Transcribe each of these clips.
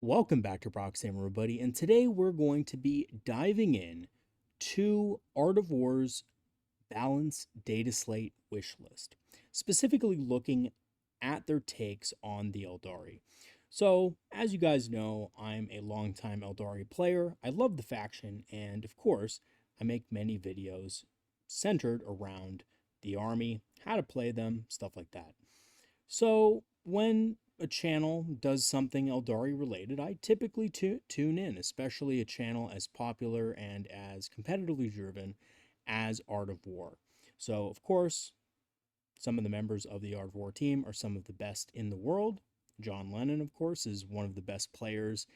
Welcome back to Proxy, everybody, and today we're going to be diving in to Art of War's Balance Data Slate wish list, specifically looking at their takes on the Eldari. So, as you guys know, I'm a longtime Eldari player. I love the faction, and of course, I make many videos centered around the army, how to play them, stuff like that. So, when a channel does something Eldari related, I typically tune in, especially a channel as popular and as competitively driven as Art of War. So, of course, some of the members of the Art of War team are some of the best in the world. John Lennon, of course, is one of the best players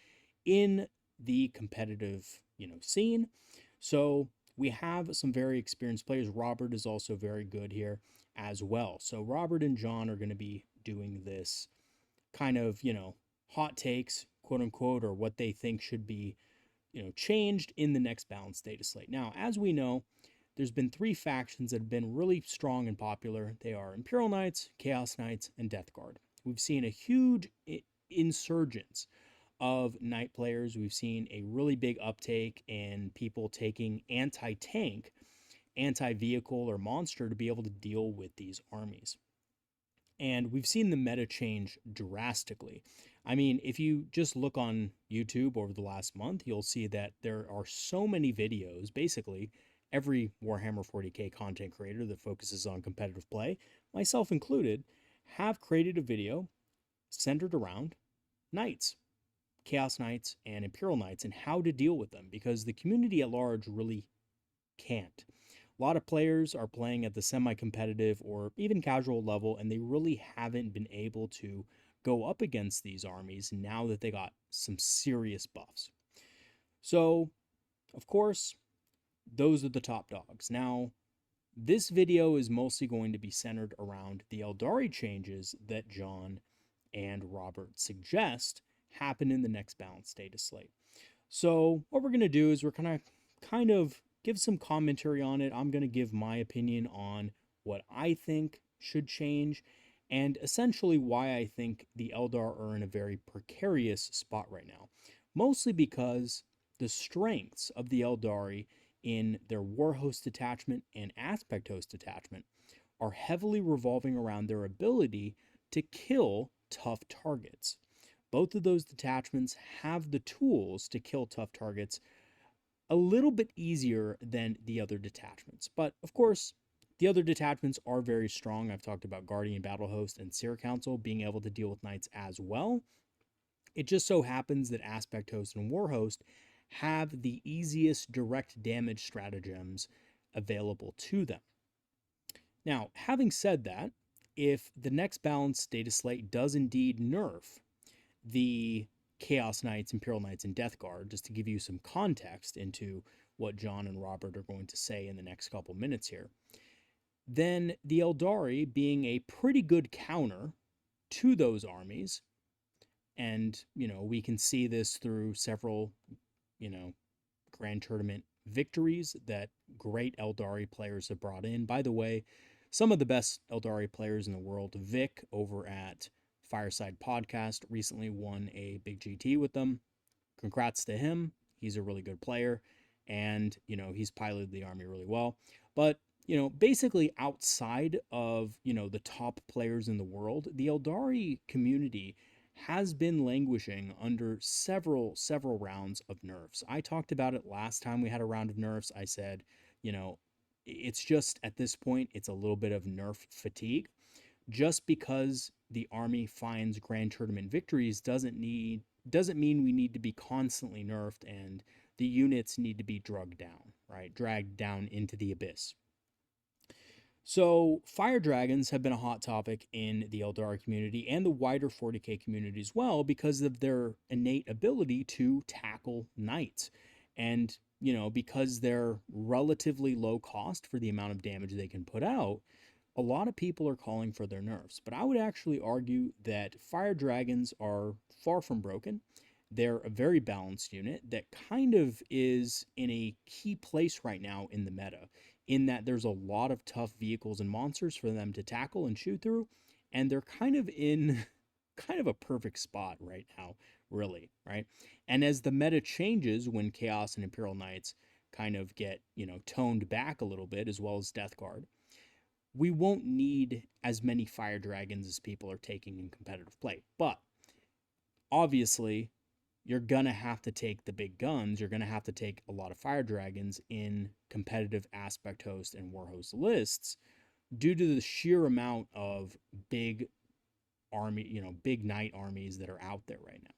in the competitive, scene. So, we have some very experienced players. Robert is also very good here as well. So, Robert and John are going to be doing this kind of, hot takes, quote unquote, or what they think should be, changed in the next balanced data slate. Now, as we know, there's been three factions that have been really strong and popular. They are Imperial Knights, Chaos Knights, and Deathguard. We've seen a huge insurgence of Knight players. We've seen a really big uptake in people taking anti-tank, anti-vehicle, or monster to be able to deal with these armies. And we've seen the meta change drastically. I mean, if you just look on YouTube over the last month, you'll see that there are so many videos. Basically, every Warhammer 40k content creator that focuses on competitive play, myself included, have created a video centered around Knights, Chaos Knights, and Imperial Knights, and how to deal with them, because the community at large really can't. A lot of players are playing at the semi-competitive or even casual level, and they really haven't been able to go up against these armies now that they got some serious buffs. So, of course, those are the top dogs. Now, this video is mostly going to be centered around the Aeldari changes that John and Robert suggest happen in the next balanced data slate. So, what we're going to do is we're going to kind of give some commentary on it. I'm going to give my opinion on what I think should change and essentially why I think the Eldar are in a very precarious spot right now. Mostly because the strengths of the Eldari in their War Host detachment and Aspect Host detachment are heavily revolving around their ability to kill tough targets. Both of those detachments have the tools to kill tough targets a little bit easier than the other detachments. But of course, the other detachments are very strong. I've talked about Guardian Battle Host and Seer Council being able to deal with Knights as well. It just so happens that Aspect Host and War Host have the easiest direct damage stratagems available to them. Now, having said that, if the next balanced data slate does indeed nerf the Chaos Knights, Imperial Knights, and Deathguard, just to give you some context into what John and Robert are going to say in the next couple minutes here, then the Aeldari, being a pretty good counter to those armies, and, we can see this through several, Grand Tournament victories that great Aeldari players have brought in. By the way, some of the best Eldari players in the world, Vic over at Fireside Podcast recently won a big GT with them. Congrats to him. He's a really good player, and he's piloted the army really well. But basically outside of the top players in the world, the Eldari community has been languishing under several rounds of nerfs. I talked about it last time we had a round of nerfs. I said, it's just at this point it's a little bit of nerf fatigue. Just because the army finds Grand Tournament victories doesn't mean we need to be constantly nerfed and the units need to be dragged down into the abyss. So fire dragons have been a hot topic in the Eldar community and the wider 40k community as well because of their innate ability to tackle knights. And, because they're relatively low cost for the amount of damage they can put out, a lot of people are calling for their nerfs, but I would actually argue that fire dragons are far from broken. They're a very balanced unit that kind of is in a key place right now in the meta, in that there's a lot of tough vehicles and monsters for them to tackle and shoot through, and they're kind of in kind of a perfect spot right now, really, right? And as the meta changes when Chaos and Imperial Knights kind of get, toned back a little bit, as well as Deathguard, we won't need as many fire dragons as people are taking in competitive play. But obviously, you're gonna have to take the big guns. You're gonna have to take a lot of fire dragons in competitive aspect host and war host lists due to the sheer amount of big army, big knight armies that are out there right now.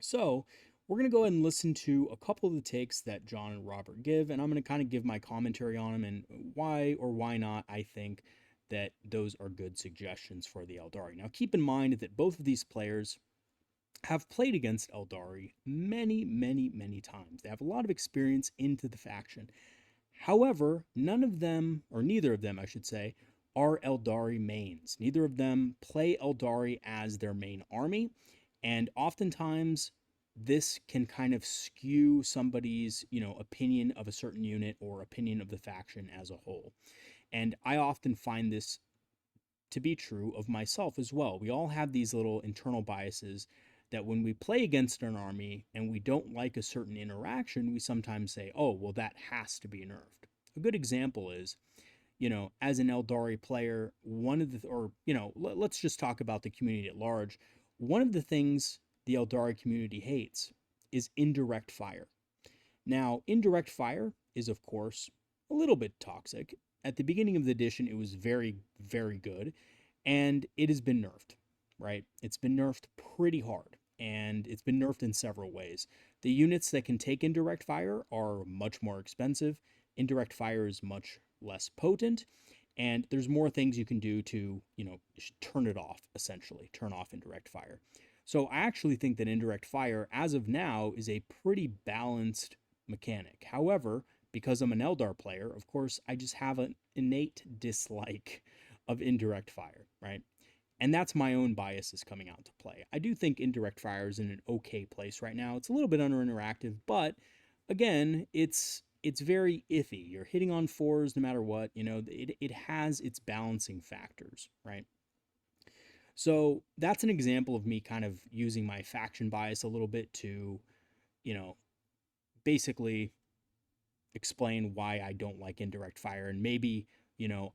So we're going to go ahead and listen to a couple of the takes that John and Robert give, and I'm going to kind of give my commentary on them and why or why not I think that those are good suggestions for the Aeldari. Now, keep in mind that both of these players have played against Aeldari many, many, many times. They have a lot of experience into the faction. However, none of them, or neither of them, I should say, are Aeldari mains. Neither of them play Aeldari as their main army, and oftentimes this can kind of skew somebody's, opinion of a certain unit or opinion of the faction as a whole. And I often find this to be true of myself as well. We all have these little internal biases that when we play against an army and we don't like a certain interaction, we sometimes say, oh, well, that has to be nerfed. A good example is, as an Aeldari player, let's just talk about the community at large. One of the things the Aeldari community hates is indirect fire. Now, indirect fire is, of course, a little bit toxic. At the beginning of the edition, it was very, very good, and it has been nerfed, right? It's been nerfed pretty hard, and it's been nerfed in several ways. The units that can take indirect fire are much more expensive. Indirect fire is much less potent, and there's more things you can do to, turn it off, essentially, turn off indirect fire. So I actually think that indirect fire, as of now, is a pretty balanced mechanic. However, because I'm an Eldar player, of course, I just have an innate dislike of indirect fire, right? And that's my own biases coming out to play. I do think indirect fire is in an okay place right now. It's a little bit under-interactive, but again, it's very iffy. You're hitting on fours no matter what. It has its balancing factors, right? So that's an example of me kind of using my faction bias a little bit to, basically explain why I don't like indirect fire. And maybe,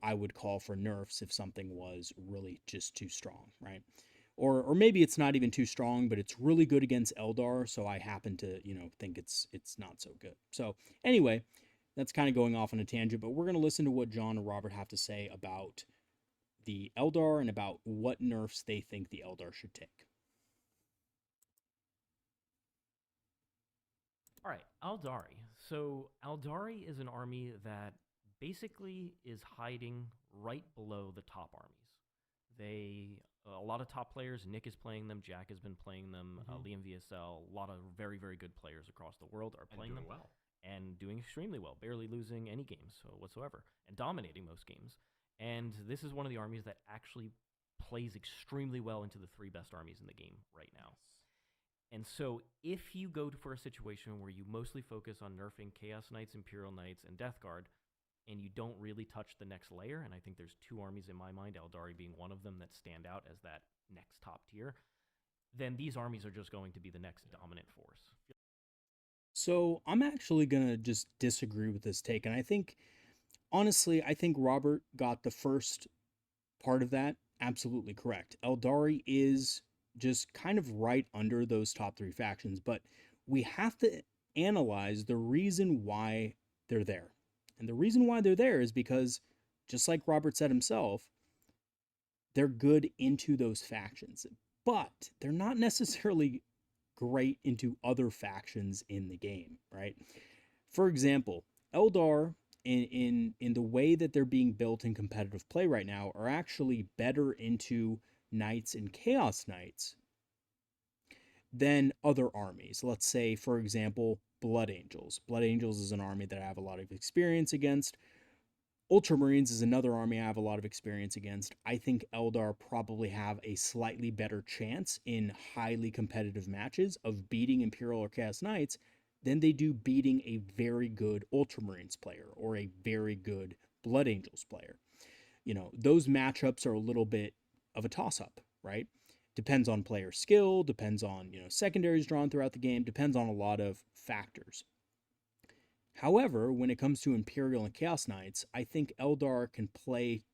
I would call for nerfs if something was really just too strong, right? Or maybe it's not even too strong, but it's really good against Eldar, so I happen to, think it's not so good. So anyway, that's kind of going off on a tangent, but we're going to listen to what John and Robert have to say about the Eldar and about what nerfs they think the Eldar should take. All right, Aeldari. So Aeldari is an army that basically is hiding right below the top armies. A lot of top players. Nick is playing them. Jack has been playing them. Liam VSL. A lot of very, very good players across the world are playing them well. and doing extremely well, barely losing any games whatsoever, and dominating most games. And this is one of the armies that actually plays extremely well into the three best armies in the game right now. And so if you go for a situation where you mostly focus on nerfing Chaos Knights, Imperial Knights, and Deathguard, and you don't really touch the next layer, and I think there's two armies in my mind, Aeldari being one of them, that stand out as that next top tier, then these armies are just going to be the next dominant force. So I'm actually going to just disagree with this take. And I think, honestly, I think Robert got the first part of that absolutely correct. Aeldari is just kind of right under those top three factions, but we have to analyze the reason why they're there. And the reason why they're there is because, just like Robert said himself, they're good into those factions, but they're not necessarily great into other factions in the game, right? For example, Eldar, in the way that they're being built in competitive play right now, are actually better into Knights and Chaos Knights than other armies. Let's say, for example, Blood Angels. Blood Angels is an army that I have a lot of experience against. Ultramarines is another army I have a lot of experience against. I think Eldar probably have a slightly better chance in highly competitive matches of beating Imperial or Chaos Knights than they do beating a very good Ultramarines player or a very good Blood Angels player. Those matchups are a little bit of a toss-up, right? Depends on player skill, depends on, secondaries drawn throughout the game, depends on a lot of factors. However, when it comes to Imperial and Chaos Knights, I think Eldar can play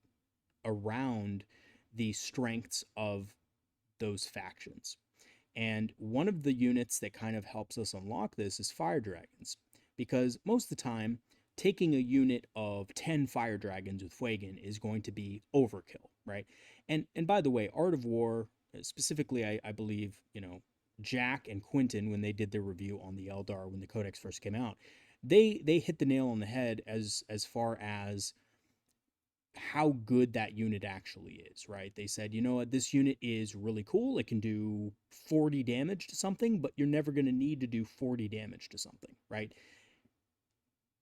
around the strengths of those factions. And one of the units that kind of helps us unlock this is Fire Dragons. Because most of the time, taking a unit of 10 Fire Dragons with Fuegan is going to be overkill, right? And by the way, Art of War, specifically, I believe, Jack and Quentin, when they did their review on the Eldar when the Codex first came out, they hit the nail on the head as far as how good that unit actually is, right? They said, you know what, this unit is really cool. It can do 40 damage to something, but you're never going to need to do 40 damage to something, right?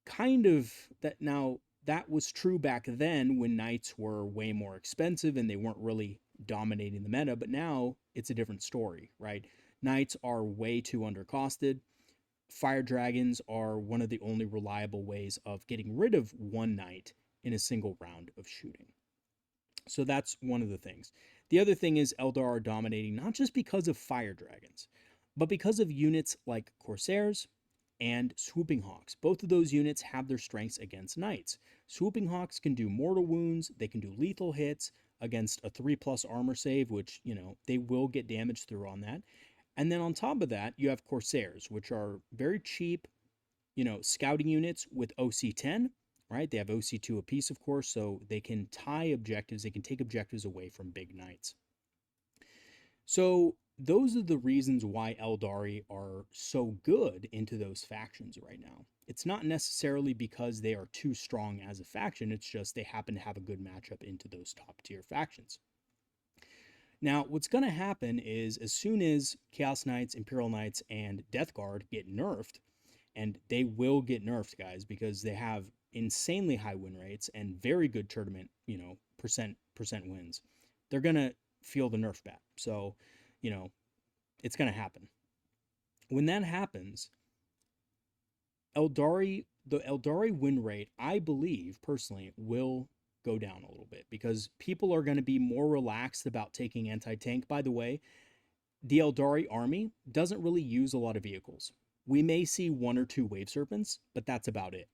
Kind of that. Now, that was true back then when knights were way more expensive and they weren't really dominating the meta, but now it's a different story, right? Knights are way too undercosted. Fire dragons are one of the only reliable ways of getting rid of one knight in a single round of shooting. So that's one of the things. The other thing is Eldar are dominating not just because of fire dragons, but because of units like Corsairs and Swooping Hawks. Both of those units have their strengths against knights. Swooping Hawks can do mortal wounds, they can do lethal hits against a 3+ armor save, which, they will get damage through on that. And then on top of that, you have Corsairs, which are very cheap, scouting units with OC10, right? They have OC2 apiece, of course, so they can tie objectives, they can take objectives away from big knights. So those are the reasons why Aeldari are so good into those factions right now. It's not necessarily because they are too strong as a faction, it's just they happen to have a good matchup into those top tier factions. Now, what's going to happen is as soon as Chaos Knights, Imperial Knights, and Deathguard get nerfed, and they will get nerfed, guys, because they have insanely high win rates and very good tournament, percent wins. They're going to feel the nerf bat. So, it's going to happen. When that happens, the Aeldari win rate, I believe, personally, will go down a little bit because people are going to be more relaxed about taking anti-tank. By the way, the Aeldari army doesn't really use a lot of vehicles. We may see 1 or 2 wave serpents, but that's about it.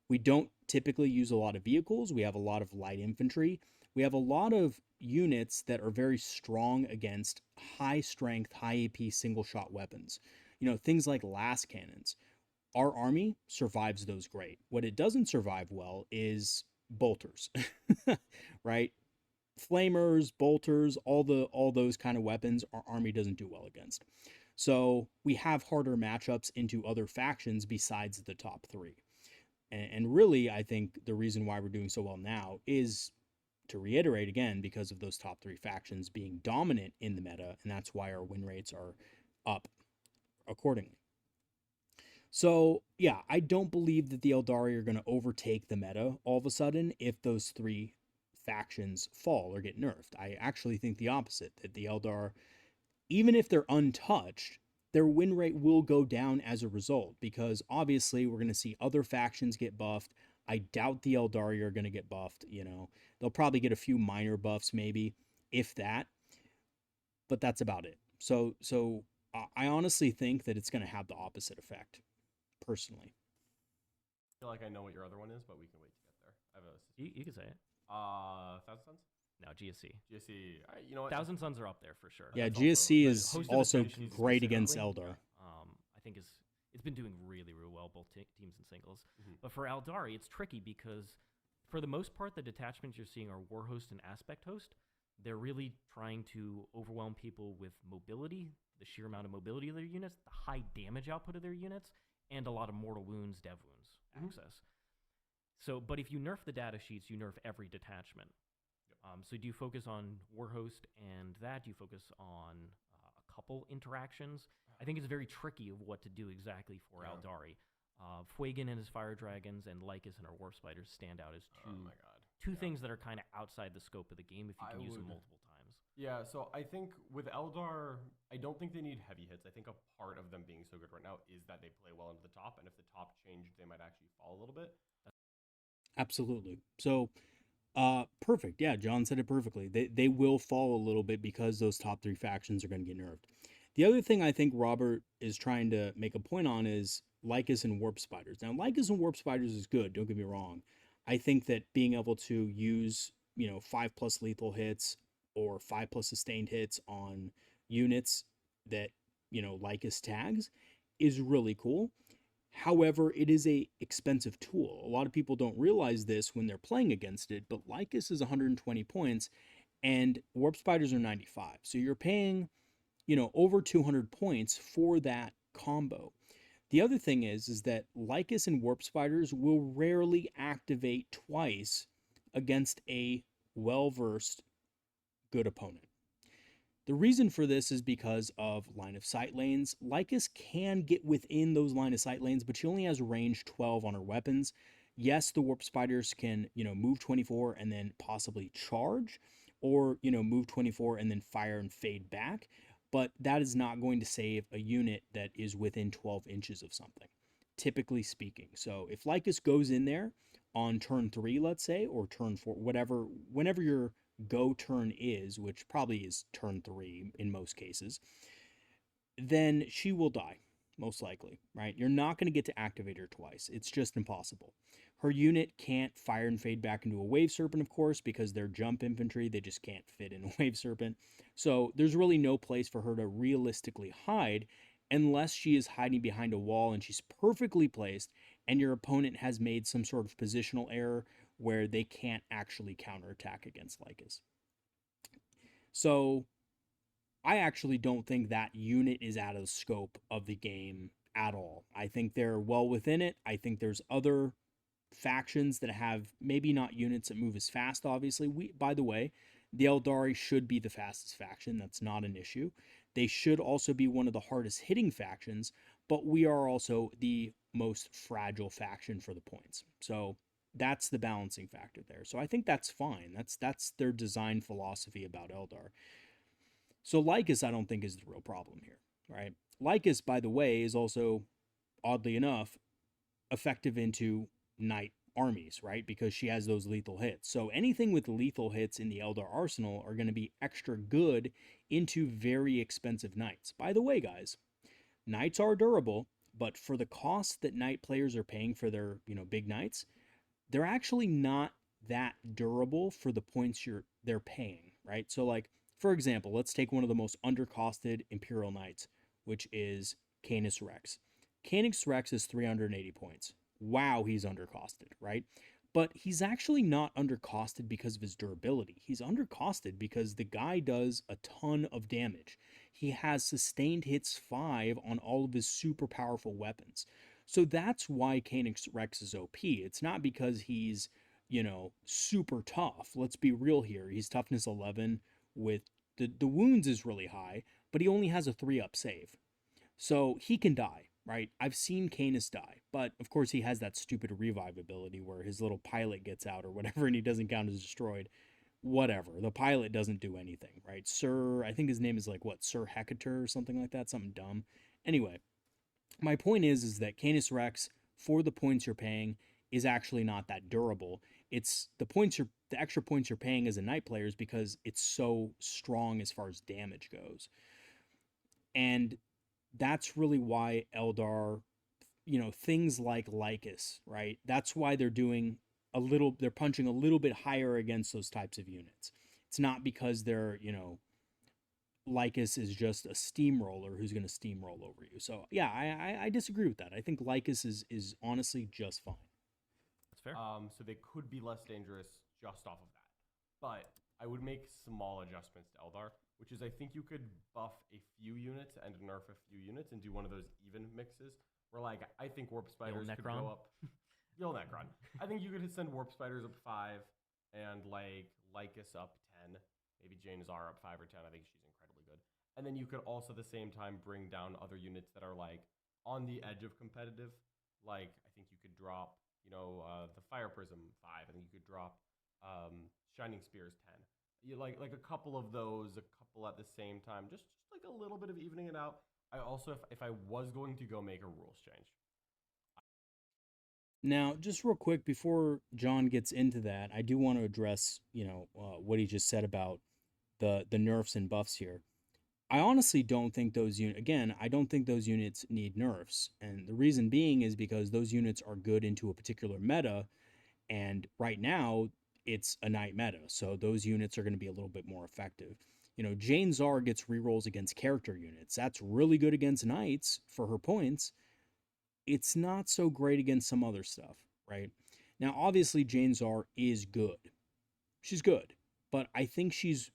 We don't typically use a lot of vehicles. We have a lot of light infantry. We have a lot of units that are very strong against high strength, high AP single shot weapons. Things like las cannons. Our army survives those great. What it doesn't survive well is bolters, right? Flamers, bolters, all those kind of weapons our army doesn't do well against. So we have harder matchups into other factions besides the top 3. And really, I think the reason why we're doing so well now is, to reiterate again, because of those top 3 factions being dominant in the meta, and that's why our win rates are up accordingly. So, yeah, I don't believe that the Aeldari are going to overtake the meta all of a sudden if those 3 factions fall or get nerfed. I actually think the opposite, that the Eldar, even if they're untouched, their win rate will go down as a result, because obviously we're going to see other factions get buffed. I doubt the Aeldari are going to get buffed, They'll probably get a few minor buffs maybe, if that, but that's about it. So I honestly think that it's going to have the opposite effect, personally. I feel like I know what your other one is, but we can wait to get there. I have a You can say it. Thousand Suns? No, GSC. GSC. You know what? Thousand Suns are up there for sure. Yeah, That's GSC also- is Hosted also edition great against specifically. Eldar. I think it's been doing really, really well, both teams and singles. Mhm. But for Aeldari, it's tricky because for the most part, the detachments you're seeing are Warhost and Aspect Host. They're really trying to overwhelm people with mobility, the sheer amount of mobility of their units, the high damage output of their units, and a lot of mortal wounds, dev wounds access. So, but if you nerf the data sheets, you nerf every detachment. So do you focus on Warhost and that? Do you focus on a couple interactions? I think it's very tricky of what to do exactly for Aeldari. Fuegan and his Fire Dragons and Lycus and our War Spiders stand out as two things that are kind of outside the scope of the game if you can use them multiple times. Yeah, so I think with Eldar, I don't think they need heavy hits. I think a part of them being so good right now is that they play well into the top, and if the top changed, they might actually fall a little bit. Absolutely. So Perfect. Yeah, John said it perfectly. They will fall a little bit because those top three factions are going to get nerfed. The other thing I think Robert is trying to make a point on is Lycus and Warp Spiders. Now, Lycus and Warp Spiders is good. Don't get me wrong. I think that being able to use 5+ lethal hits or 5+ sustained hits on units that Lycus tags is really cool. However, it is a expensive tool. A lot of people don't realize this when they're playing against it, but Lycus is 120 points and Warp Spiders are 95. So you're paying, over 200 points for that combo. The other thing is that Lycus and Warp Spiders will rarely activate twice against a well-versed good opponent. The reason for this is because of line of sight lanes. Lycus can get within those line of sight lanes, but she only has range 12 on her weapons. Yes, the Warp Spiders can, move 24 and then possibly charge, or, move 24 and then fire and fade back, but that is not going to save a unit that is within 12 inches of something, typically speaking. So if Lycus goes in there on turn 3, let's say, or turn 4, whenever you're go turn is, which probably is turn 3 in most cases, then she will die, most likely, right? You're not going to get to activate her twice. It's just impossible. Her unit can't fire and fade back into a Wave Serpent, of course, because they're jump infantry. They just can't fit in a Wave Serpent. So there's really no place for her to realistically hide unless she is hiding behind a wall and she's perfectly placed and your opponent has made some sort of positional error where they can't actually counterattack against Lycus. So I actually don't think that unit is out of the scope of the game at all. I think they're well within it. I think there's other factions that have maybe not units that move as fast, obviously. By the way, the Aeldari should be the fastest faction. That's not an issue. They should also be one of the hardest hitting factions, but we are also the most fragile faction for the points. So that's the balancing factor there. So I think that's fine. That's their design philosophy about Eldar. So Lycus, I don't think is the real problem here, right? Lycus, by the way, is also, oddly enough, effective into Knight armies, right? Because she has those lethal hits. So anything with lethal hits in the Eldar arsenal are going to be extra good into very expensive Knights. By the way, guys, Knights are durable, but for the cost that Knight players are paying for their, big Knights, they're actually not that durable for the points they're paying, right? So like, for example, let's take one of the most undercosted Imperial Knights, which is Canis Rex. Canis Rex is 380 points. Wow, he's undercosted, right? But he's actually not undercosted because of his durability. He's undercosted because the guy does a ton of damage. He has sustained hits 5 on all of his super powerful weapons. So that's why Canis Rex is OP. It's not because he's, super tough. Let's be real here. He's toughness 11 with the wounds is really high, but he only has a 3-up save. So he can die, right? I've seen Canis die, but of course he has that stupid revive ability where his little pilot gets out or whatever and he doesn't count as destroyed. Whatever. The pilot doesn't do anything, right? I think his name is like what, Sir Hecator or something like that, something dumb. Anyway, my point is that Canis Rex, for the points you're paying, is actually not that durable. It's the extra points you're paying as a Knight player is because it's so strong as far as damage goes. And that's really why Eldar, things like Lycus, right? That's why they're punching a little bit higher against those types of units. It's not because they're, Lycus is just a steamroller who's going to steamroll over you. So yeah, I disagree with that. I think Lycus is honestly just fine. That's fair. So they could be less dangerous just off of that. But I would make small adjustments to Eldar, which is I think you could buff a few units and nerf a few units and do one of those even mixes where like I think Warp Spiders could go up. Yo Necron. I think you could send Warp Spiders up 5 and like Lycus up 10. Maybe Jane Azar up 5 or 10. I think she's incredibly good. And then you could also at the same time bring down other units that are like on the edge of competitive. Like I think you could drop, the Fire Prism 5. I think you could drop Shining Spears 10. You like a couple of those, a couple at the same time, just like a little bit of evening it out. I also, if I was going to go make a rules change, Now, just real quick before John gets into that, I do want to address, what he just said about the nerfs and buffs here. I honestly don't think those units, again, I don't think those units need nerfs. And the reason being is because those units are good into a particular meta. And right now, it's a knight meta. So those units are going to be a little bit more effective. Jane Czar gets rerolls against character units. That's really good against knights for her points. It's not so great against some other stuff, right? Now, obviously, Jane Czar is good. She's good. But I think she's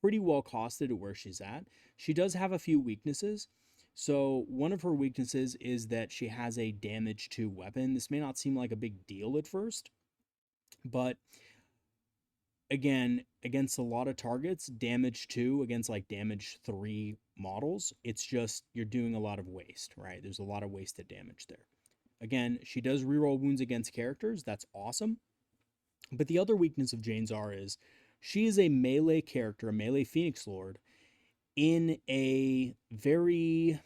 pretty well costed at where she's at. She does have a few weaknesses. So, one of her weaknesses is that she has a damage 2 weapon. This may not seem like a big deal at first, but again, against a lot of targets, damage 2 against like damage 3 models, it's just you're doing a lot of waste, right? There's a lot of wasted damage there. Again, she does reroll wounds against characters. That's awesome. But the other weakness of Jane Czar is she is a melee character, a melee Phoenix Lord, in a very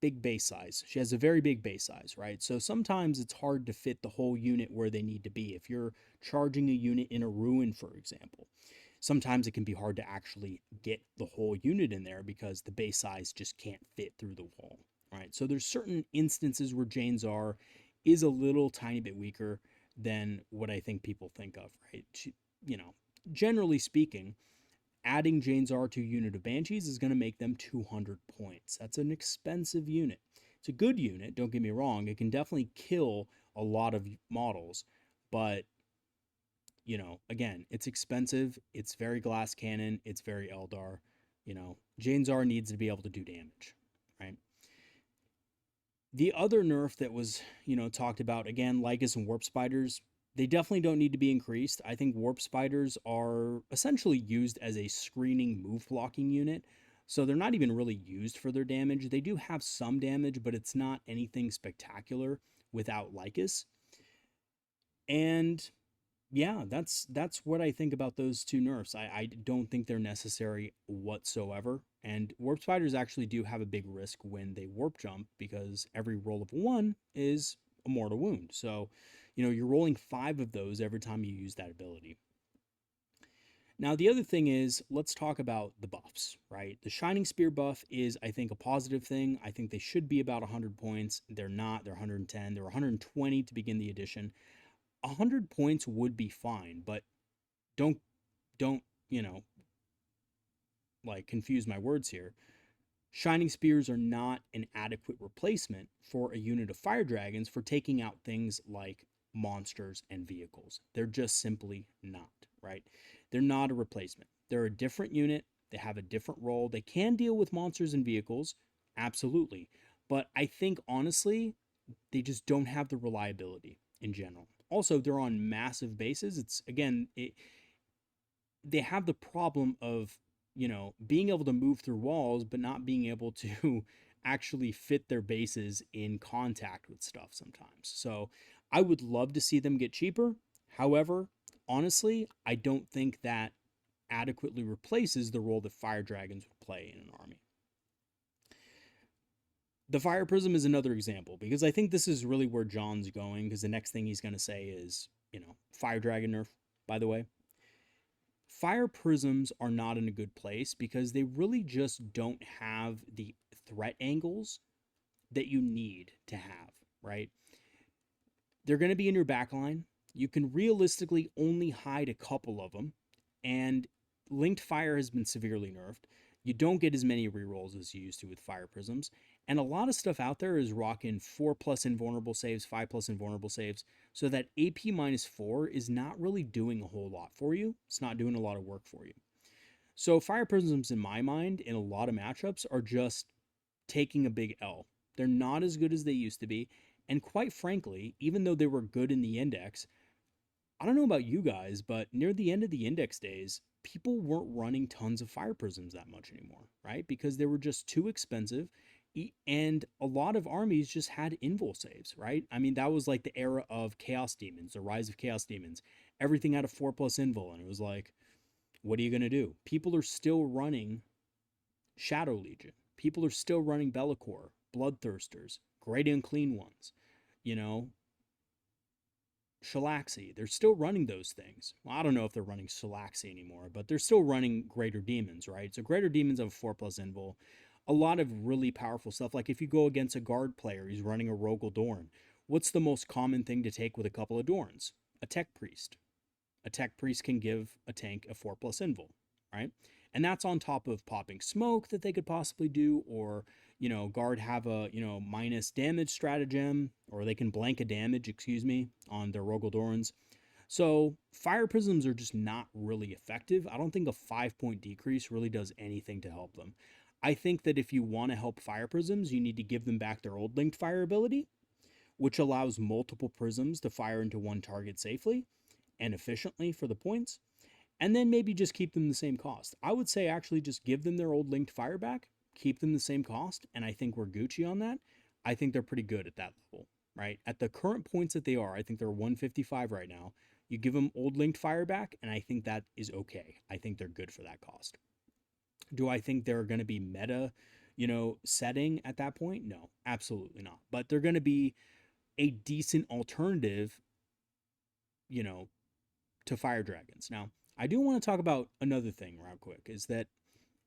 big base size. She has a very big base size, right? So sometimes it's hard to fit the whole unit where they need to be. If you're charging a unit in a ruin, for example, sometimes it can be hard to actually get the whole unit in there because the base size just can't fit through the wall, right? So there's certain instances where Jane Czar is a little tiny bit weaker than what I think people think of, right? Generally speaking, adding Jane Czar to a unit of Banshees is going to make them 200 points. That's an expensive unit. It's a good unit, don't get me wrong. It can definitely kill a lot of models, but again, it's expensive. It's very glass cannon. It's very Eldar. Jane Czar needs to be able to do damage, right? The other nerf that was, talked about, again, Lycus and Warp Spiders, they definitely don't need to be increased. I think Warp Spiders are essentially used as a screening move blocking unit. So they're not even really used for their damage. They do have some damage, but it's not anything spectacular without Lycus. And yeah, that's what I think about those two nerfs. I don't think they're necessary whatsoever. And warp spiders actually do have a big risk when they warp jump because every roll of 1 is a mortal wound. So, you're rolling 5 of those every time you use that ability. Now, the other thing is, let's talk about the buffs, right? The Shining Spear buff is, I think, a positive thing. I think they should be about 100 points. They're not. They're 110. They're 120 to begin the edition. 100 points would be fine, but don't confuse my words here. Shining Spears are not an adequate replacement for a unit of Fire Dragons for taking out things like monsters and vehicles. They're just simply not, right? They're not a replacement. They're a different unit. They have a different role. They can deal with monsters and vehicles, absolutely. But I think, honestly, they just don't have the reliability in general. Also, they're on massive bases. They have the problem of, being able to move through walls, but not being able to actually fit their bases in contact with stuff sometimes. So I would love to see them get cheaper. However, honestly, I don't think that adequately replaces the role that Fire Dragons would play in an army. The Fire Prism is another example because I think this is really where John's going because the next thing he's going to say is, Fire Dragon nerf, by the way. Fire Prisms are not in a good place because they really just don't have the threat angles that you need to have, right? They're going to be in your backline. You can realistically only hide a couple of them, and Linked Fire has been severely nerfed. You don't get as many rerolls as you used to with Fire Prisms, and a lot of stuff out there is rocking 4+ invulnerable saves, 5+ invulnerable saves, so that AP -4 is not really doing a whole lot for you. It's not doing a lot of work for you. So Fire Prisms, in my mind, in a lot of matchups, are just taking a big L. They're not as good as they used to be, and quite frankly, even though they were good in the index, I don't know about you guys, but near the end of the index days, people weren't running tons of Fire Prisms that much anymore, right? Because they were just too expensive, and a lot of armies just had invul saves, right? I mean, that was like the era of Chaos Demons, the rise of Chaos Demons. Everything had a 4+ invul, and it was like, what are you going to do? People are still running Shadow Legion. People are still running Be'lakor, Bloodthirsters, Great Unclean Ones, you know, Shalaxi. They're still running those things. Well, I don't know if they're running Shalaxi anymore, but they're still running Greater Demons, right? So Greater Demons have a 4+ invul. A lot of really powerful stuff. Like if you go against a guard player, he's running a Rogel Dorn. What's the most common thing to take with a couple of Dorns? A Tech Priest. A Tech Priest can give a tank a 4+ invul, right? And that's on top of popping smoke that they could possibly do, or, guard have a, minus damage stratagem, or they can blank a damage, on their Rogel Dorns. So fire prisms are just not really effective. I don't think a 5-point decrease really does anything to help them. I think that if you want to help fire prisms, you need to give them back their old linked fire ability, which allows multiple prisms to fire into one target safely and efficiently for the points, and then maybe just keep them the same cost. I would say actually just give them their old linked fire back, keep them the same cost, and I think we're Gucci on that. I think they're pretty good at that level, right? At the current points that they are, I think they're 155 right now. You give them old linked fire back, and I think that is okay. I think they're good for that cost. Do I think they're going to be meta, setting at that point? No, absolutely not. But they're going to be a decent alternative, to fire dragons. Now, I do want to talk about another thing real quick, is that,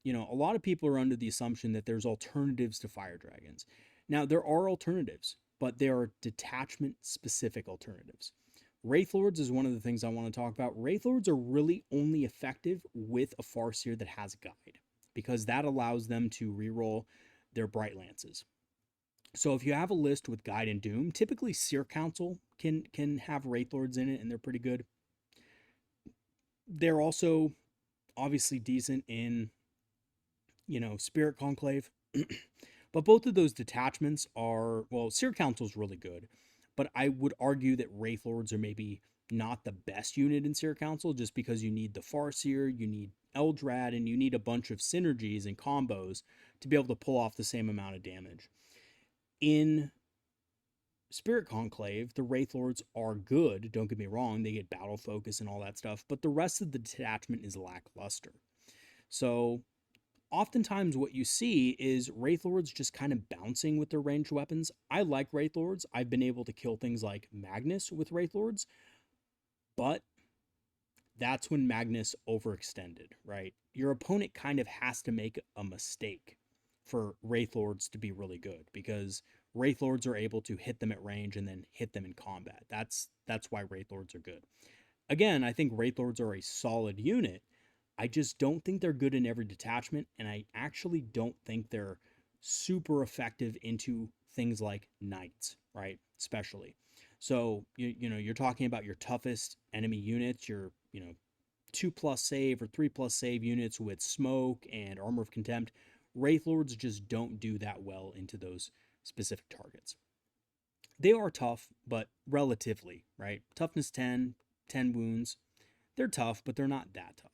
a lot of people are under the assumption that there's alternatives to fire dragons. Now, there are alternatives, but there are detachment specific alternatives. Wraithlords is one of the things I want to talk about. Wraithlords are really only effective with a Farseer that has Guide, because that allows them to reroll their Bright Lances. So if you have a list with Guide and Doom, typically Seer Council can have Wraithlords in it, and they're pretty good. They're also obviously decent in, Spirit Conclave. But both of those detachments are, well, Seer Council's really good, but I would argue that Wraithlords are maybe not the best unit in Seer Council, just because you need the Farseer, you need Eldrad, and you need a bunch of synergies and combos to be able to pull off the same amount of damage. In Spirit Conclave, the Wraithlords are good, don't get me wrong, they get battle focus and all that stuff, but the rest of the detachment is lackluster. So oftentimes what you see is Wraithlords just kind of bouncing with their ranged weapons. I like Wraithlords. I've been able to kill things like Magnus with Wraithlords, but that's when Magnus overextended, right? Your opponent kind of has to make a mistake for Wraithlords to be really good, because Wraithlords are able to hit them at range and then hit them in combat. That's why Wraithlords are good. Again, I think Wraithlords are a solid unit. I just don't think they're good in every detachment, and I actually don't think they're super effective into things like Knights, right? Especially. So, you're talking about your toughest enemy units, your, 2+ save or 3+ save units with smoke and armor of contempt. Wraithlords just don't do that well into those specific targets. They are tough, but relatively, right? Toughness 10, 10 wounds. They're tough, but they're not that tough.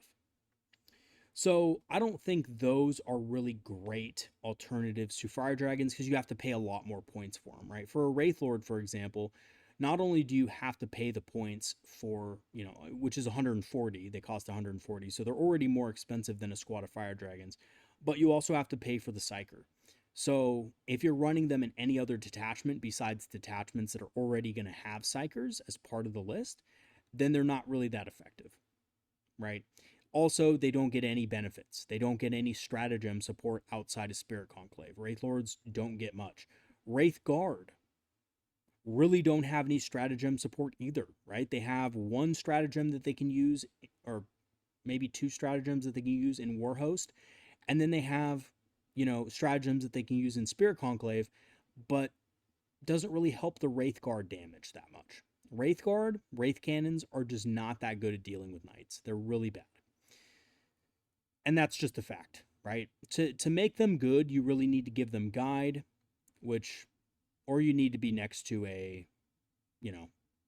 So I don't think those are really great alternatives to fire dragons, because you have to pay a lot more points for them, right? For a Wraithlord, for example, not only do you have to pay the points for, which is 140, they cost 140, so they're already more expensive than a squad of fire dragons, but you also have to pay for the Psyker. So if you're running them in any other detachment besides detachments that are already going to have Psykers as part of the list, then they're not really that effective, right? Also, they don't get any benefits. They don't get any stratagem support outside of Spirit Conclave. Wraithlords don't get much. Wraith Guard really don't have any stratagem support either, right? They have one stratagem that they can use, or maybe 2 stratagems that they can use in Warhost, and then they have, stratagems that they can use in Spirit Conclave, but doesn't really help the Wraith Guard damage that much. Wraith Guard, Wraith Cannons are just not that good at dealing with Knights. They're really bad. And that's just a fact, right? To make them good, you really need to give them Guide, or you need to be next to a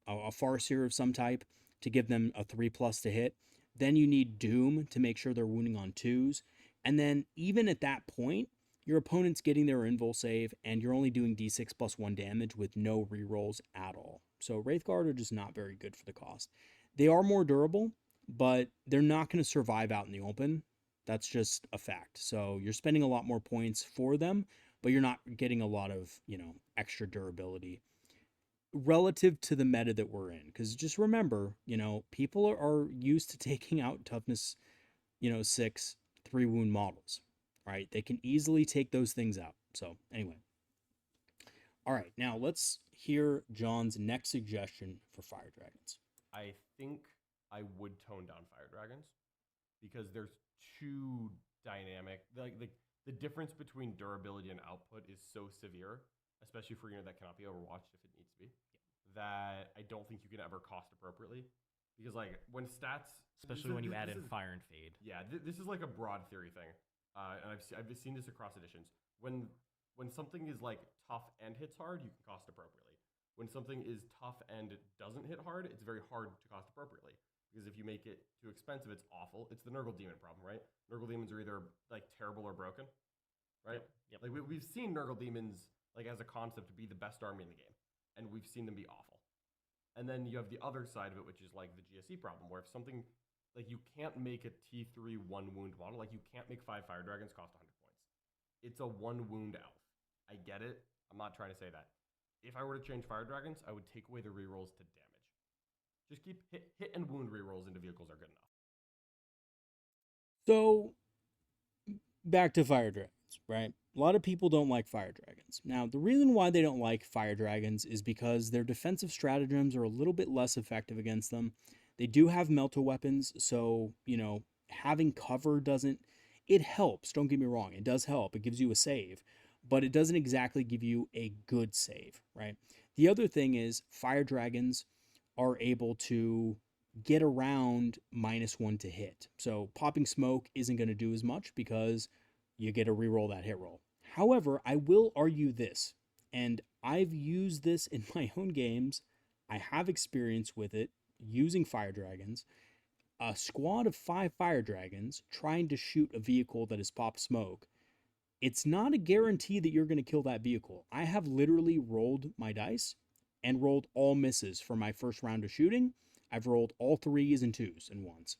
Farseer of some type to give them a 3+ to hit. Then you need Doom to make sure they're wounding on 2s. And then even at that point, your opponent's getting their invul save, and you're only doing d6 + 1 damage with no rerolls at all. So Wraithguard are just not very good for the cost. They are more durable, but they're not going to survive out in the open. That's just a fact. So you're spending a lot more points for them, but you're not getting a lot of, extra durability. relative to the meta that we're in. Because just remember, people are used to taking out toughness, 6, 3 wound models, right? They can easily take those things out. So, anyway. All right, now let's hear John's next suggestion for fire dragons. I think I would tone down fire dragons because there's too dynamic. Like the difference between durability and output is so severe, especially for a unit that cannot be overwatched if it needs to be, that I don't think you can ever cost appropriately. Because like when stats, Especially when you add in fire and fade. yeah, this is like a broad theory thing, and I've seen this across editions. When something is like tough and hits hard, you can cost appropriately. When something is tough and doesn't hit hard, it's very hard to cost appropriately. Because if you make it too expensive, it's awful. It's the Nurgle Demon problem, right? Nurgle Demons are either like terrible or broken, right? Yep. Like we've seen Nurgle Demons like as a concept be the best army in the game, and we've seen them be awful. And then you have the other side of it, which is like the GSE problem, where if something like you can't make a T3 1 wound model, like you can't make 5 fire dragons cost 100 points. It's a 1 wound elf. I get it. I'm not trying to say that. If I were to change fire dragons, I would take away the rerolls to damage. Just keep hit and wound rerolls into vehicles are good enough. So, back to fire dragons, right? A lot of people don't like fire dragons. Now, the reason why they don't like fire dragons is because their defensive stratagems are a little bit less effective against them. They do have melta weapons, so, having cover doesn't... It helps, don't get me wrong. It does help. It gives you a save, but it doesn't exactly give you a good save, right? The other thing is fire dragons are able to get around -1 to hit. So popping smoke isn't going to do as much because you get to reroll that hit roll. However, I will argue this, and I've used this in my own games. I have experience with it using fire dragons. A squad of 5 fire dragons trying to shoot a vehicle that has popped smoke. It's not a guarantee that you're going to kill that vehicle. I have literally rolled my dice and rolled all misses for my first round of shooting. I've rolled all 3s and 2s and 1s.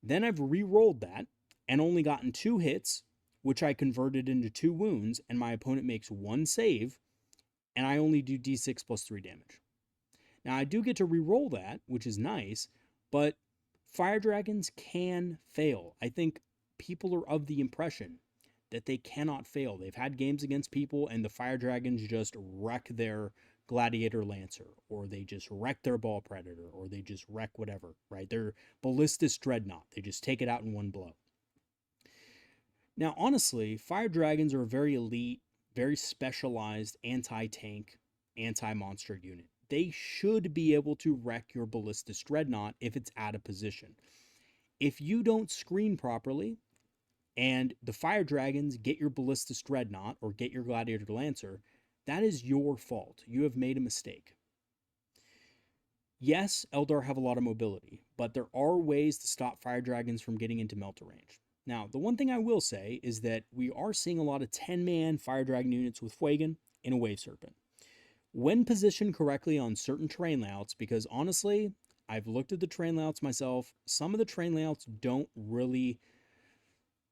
Then I've re-rolled that and only gotten 2 hits, which I converted into 2 wounds, and my opponent makes 1 save, and I only do d6 plus 3 damage. Now, I do get to re-roll that, which is nice, but fire dragons can fail. I think people are of the impression that they cannot fail. They've had games against people, and the fire dragons just wreck their gladiator lancer, or they just wreck their ball predator, or they just wreck whatever, right? Their ballistic dreadnought, they just take it out in one blow. Now, honestly, fire dragons are a very elite, very specialized anti-tank, anti-monster unit. They should be able to wreck your ballistic dreadnought if it's out of position. If you don't screen properly, and the fire dragons get your ballistic dreadnought or get your gladiator lancer, that is your fault. You have made a mistake. Yes, Eldar have a lot of mobility, but there are ways to stop fire dragons from getting into melta range. Now, the one thing I will say is that we are seeing a lot of 10-man fire dragon units with Fuegan in a Wave Serpent. When positioned correctly on certain terrain layouts, because honestly, I've looked at the terrain layouts myself, some of the terrain layouts don't really...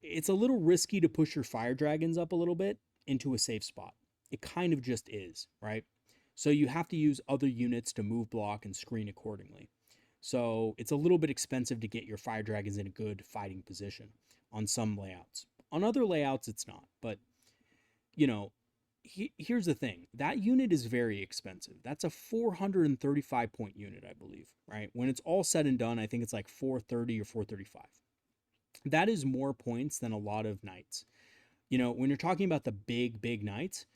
It's a little risky to push your fire dragons up a little bit into a safe spot. It kind of just is, right? So you have to use other units to move, block, and screen accordingly. So it's a little bit expensive to get your fire dragons in a good fighting position on some layouts. On other layouts, it's not. But, here's the thing. That unit is very expensive. That's a 435 point unit, I believe, right? When it's all said and done, I think it's like 430 or 435. That is more points than a lot of knights. When you're talking about the big knights,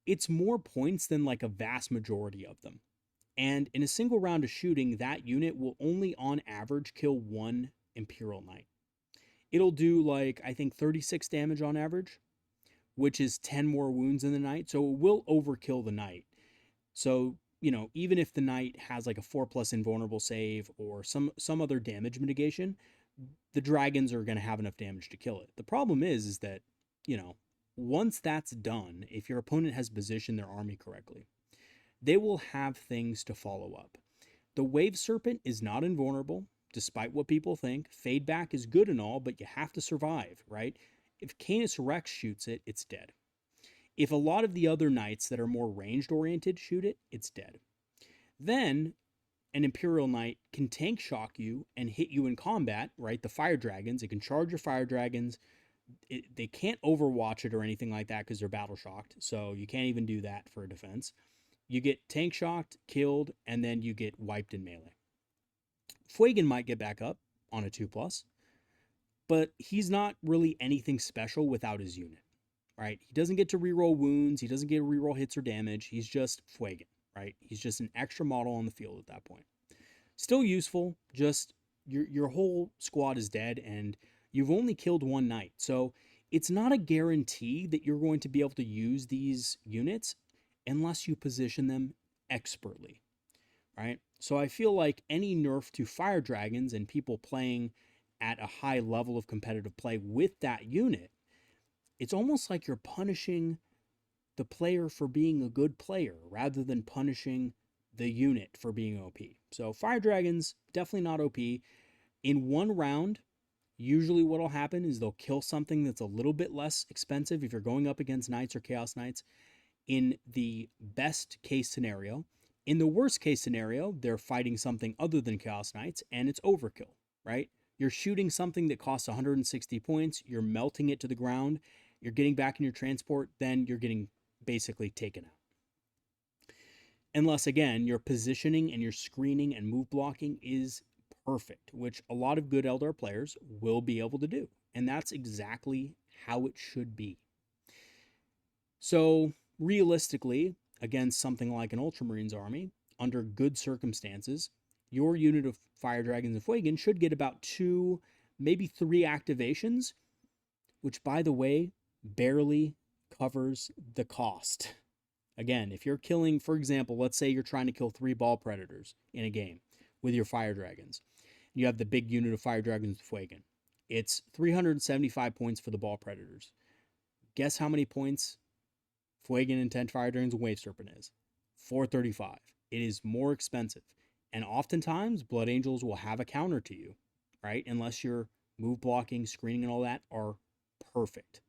it's more points than like a vast majority of them. And in a single round of shooting, that unit will only on average kill 1 Imperial Knight. It'll do like, I think 36 damage on average, which is 10 more wounds than the Knight. So it will overkill the Knight. So, even if the Knight has like a 4+ invulnerable save or some other damage mitigation, the dragons are going to have enough damage to kill it. The problem is that, once that's done, if your opponent has positioned their army correctly, they will have things to follow up. The Wave Serpent is not invulnerable, despite what people think. Fade back is good and all, but you have to survive, right? If Canis Rex shoots it, it's dead. If a lot of the other knights that are more ranged oriented shoot it, it's dead. Then an Imperial Knight can tank shock you and hit you in combat, right? The fire dragons, it can charge your fire dragons. They can't overwatch it or anything like that because they're battle shocked. So you can't even do that for a defense. You get tank shocked, killed, and then you get wiped in melee. Fuegan might get back up on a 2+, but he's not really anything special without his unit, right? He doesn't get to reroll wounds. He doesn't get to reroll hits or damage. He's just Fuegan, right? He's just an extra model on the field at that point. Still useful, just your whole squad is dead and you've only killed one knight. So it's not a guarantee that you're going to be able to use these units unless you position them expertly, right? So I feel like any nerf to fire dragons and people playing at a high level of competitive play with that unit, it's almost like you're punishing the player for being a good player rather than punishing the unit for being OP. So fire dragons, definitely not OP. In one round, usually what'll happen is they'll kill something that's a little bit less expensive if you're going up against knights or chaos knights in the best case scenario. In the worst case scenario, they're fighting something other than chaos knights and it's overkill, right? You're shooting something that costs 160 points, you're melting it to the ground, you're getting back in your transport, then you're getting basically taken out. Unless, again, your positioning and your screening and move blocking is perfect, which a lot of good Eldar players will be able to do. And that's exactly how it should be. So, realistically, against something like an Ultramarines army, under good circumstances, your unit of Fire Dragons and Fuegan should get about 2, maybe 3 activations, which, by the way, barely covers the cost. Again, if you're killing, for example, let's say you're trying to kill 3 ball predators in a game with your Fire Dragons. You have the big unit of Fire Dragons and Fuegan. It's 375 points for the ball predators. Guess how many points Fuegan and 10 Fire Dragons and Wave Serpent is? 435. It is more expensive. And oftentimes, Blood Angels will have a counter to you, right? Unless your move blocking, screening, and all that are perfect.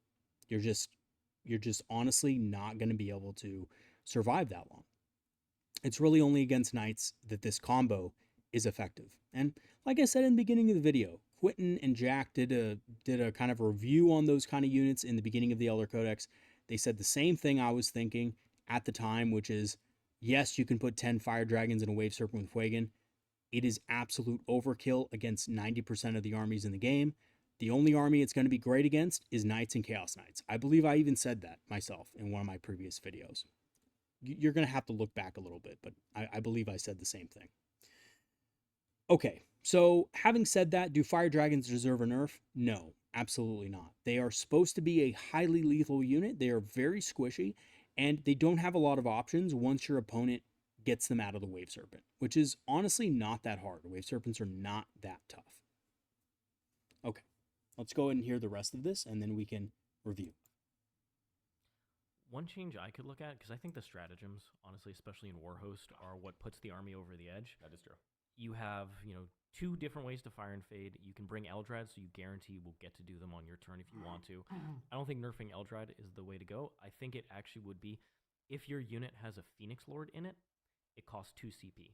You're just honestly not going to be able to survive that long. It's really only against knights that this combo is effective. And like I said in the beginning of the video, Quentin and Jack did a kind of review on those kind of units in the beginning of the Eldar Codex. They said the same thing I was thinking at the time, which is, yes, you can put 10 Fire Dragons and a Wave Serpent with Fuegan. It is absolute overkill against 90% of the armies in the game. The only army it's going to be great against is Knights and Chaos Knights. I believe I even said that myself in one of my previous videos. You're going to have to look back a little bit, but I believe I said the same thing. Okay, so having said that, do Fire Dragons deserve a nerf? No, absolutely not. They are supposed to be a highly lethal unit. They are very squishy, and they don't have a lot of options once your opponent gets them out of the Wave Serpent, which is honestly not that hard. Wave Serpents are not that tough. Okay, let's go ahead and hear the rest of this, and then we can review. One change I could look at, because I think the stratagems, honestly, especially in Warhost, are what puts the army over the edge. That is true. You have, 2 different ways to fire and fade. You can bring Eldrad, so you guarantee will get to do them on your turn if you want to. I don't think nerfing Eldrad is the way to go. I think it actually would be, if your unit has a Phoenix Lord in it, it costs 2 CP.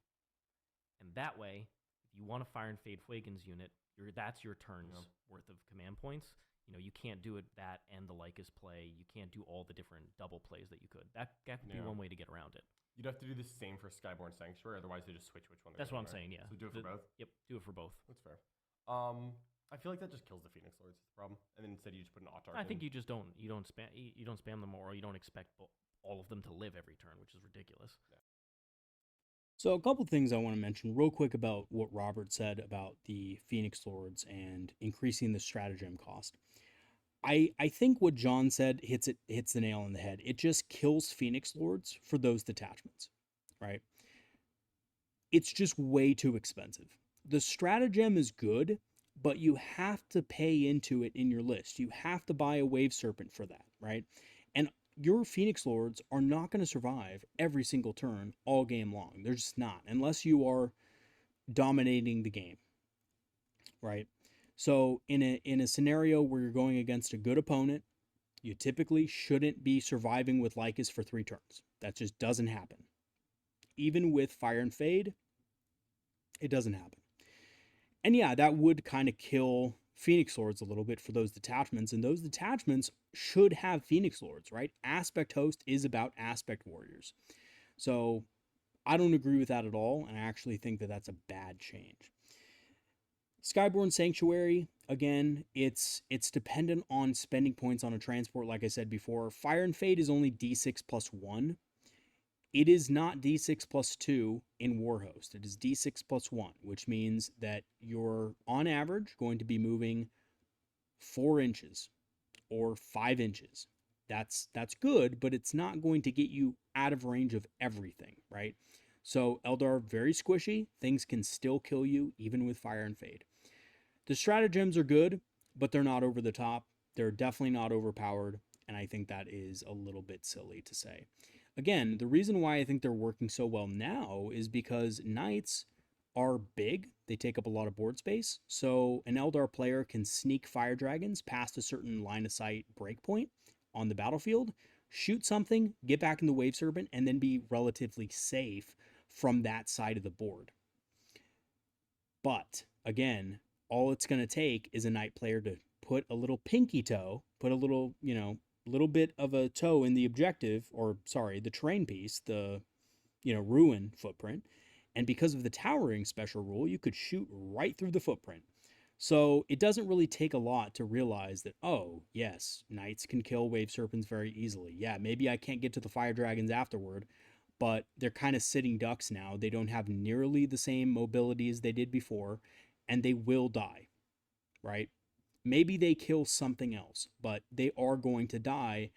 And that way, if you want to fire and fade Fuegan's unit, that's your turn's worth of command points. You can't do it that and the Lycus play. You can't do all the different double plays that you could. That could be one way to get around it. You'd have to do the same for Skyborn Sanctuary, otherwise they just switch which one they're That's what I'm going, saying, yeah. So do it for both? Yep, do it for both. That's fair. I feel like that just kills the Phoenix Lords, the problem. And then instead you just put an Autarch I think you just don't spam them, or you don't expect all of them to live every turn, which is ridiculous. Yeah. So a couple things I want to mention real quick about what Robert said about the Phoenix Lords and increasing the stratagem cost. I think what John said hits the nail on the head. It just kills Phoenix Lords for those detachments, right? It's just way too expensive. The stratagem is good, but you have to pay into it in your list. You have to buy a Wave Serpent for that, right? And your Phoenix Lords are not going to survive every single turn all game long. They're just not, unless you are dominating the game, right? So in a scenario where you're going against a good opponent You typically shouldn't be surviving with Lycus for 3 turns. That just doesn't happen. Even with Fire and Fade, it doesn't happen. And yeah, that would kind of kill Phoenix Lords a little bit for those detachments, and those detachments should have Phoenix Lords, right? Aspect Host is about Aspect Warriors. So I don't agree with that at all, and I actually think that that's a bad change. Skyborn Sanctuary, again, it's dependent on spending points on a transport, like I said before. Fire and Fade is only D6 plus 1. It is not D6 plus 2 in Warhost. It is D6 plus 1, which means that you're, on average, going to be moving 4 inches or 5 inches. That's good, but it's not going to get you out of range of everything, right? So Eldar, very squishy. Things can still kill you, even with Fire and Fade. The stratagems are good, but they're not over the top. They're definitely not overpowered, and I think that is a little bit silly to say. Again, the reason why I think they're working so well now is because Knights are big. They take up a lot of board space. So an Eldar player can sneak Fire Dragons past a certain line of sight breakpoint on the battlefield, shoot something, get back in the Wave Serpent, and then be relatively safe from that side of the board. But again, all it's going to take is a Knight player to put a little pinky toe, put a little, little bit of a toe in the objective, or sorry, the terrain piece, the, ruin footprint. And because of the towering special rule, you could shoot right through the footprint. So it doesn't really take a lot to realize that, oh, yes, Knights can kill Wave Serpents very easily. Yeah, maybe I can't get to the Fire Dragons afterward, but they're kind of sitting ducks now. They don't have nearly the same mobility as they did before, and they will die, right? Maybe they kill something else, but they are going to die,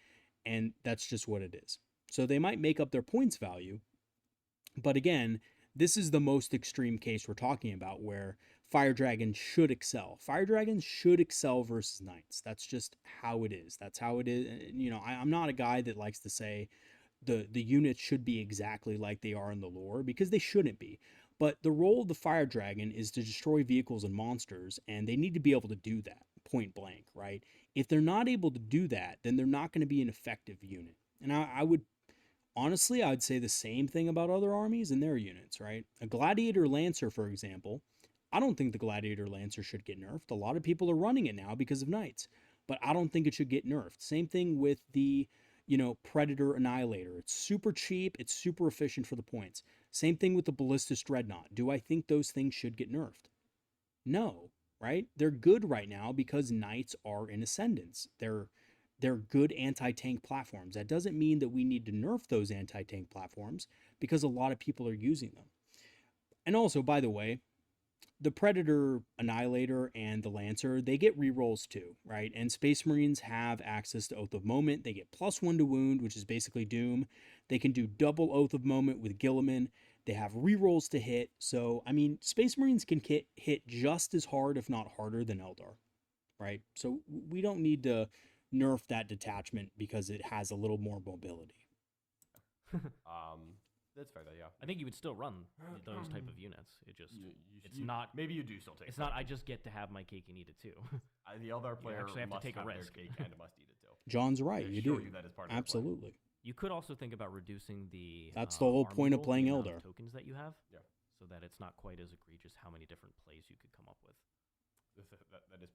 and that's just what it is. So they might make up their points value, but again, this is the most extreme case we're talking about where Fire Dragons should excel. Fire Dragons should excel versus Knights. That's just how it is. That's how it is. I'm not a guy that likes to say the units should be exactly like they are in the lore, because they shouldn't be. But the role of the Fire Dragon is to destroy vehicles and monsters, and they need to be able to do that, point blank, right? If they're not able to do that, then they're not going to be an effective unit. And I would, honestly, I'd say the same thing about other armies and their units, right? A Gladiator Lancer, for example, I don't think the Gladiator Lancer should get nerfed. A lot of people are running it now because of Knights, but I don't think it should get nerfed. Same thing with the Predator Annihilator. It's super cheap. It's super efficient for the points. Same thing with the Ballistus Dreadnought. Do I think those things should get nerfed? No, right? They're good right now because Knights are in ascendance. They're good anti-tank platforms. That doesn't mean that we need to nerf those anti-tank platforms, because a lot of people are using them. And also, by the way, the Predator Annihilator and the Lancer, they get rerolls too, right? And Space Marines have access to Oath of Moment. They get +1 to wound, which is basically Doom. They can do double Oath of Moment with Gilliman. They have rerolls to hit. So, I mean, Space Marines can hit just as hard, if not harder, than Eldar, right? So we don't need to nerf that detachment because it has a little more mobility. That's fair, though, yeah. I think you would still run those type of units. It just it's not. Maybe you do still take. It's not. I just get to have my cake and eat it too. The Eldar player actually have to must take a have risk. their cake and must eat it too. John's right. I You assure do. that is part of the Absolutely. You could also think about reducing the. That's the whole army point of roll, playing the amount of Eldar. tokens that you have. Yeah. So that it's not quite as egregious how many different plays you could come up with. That is pretty good. It's like,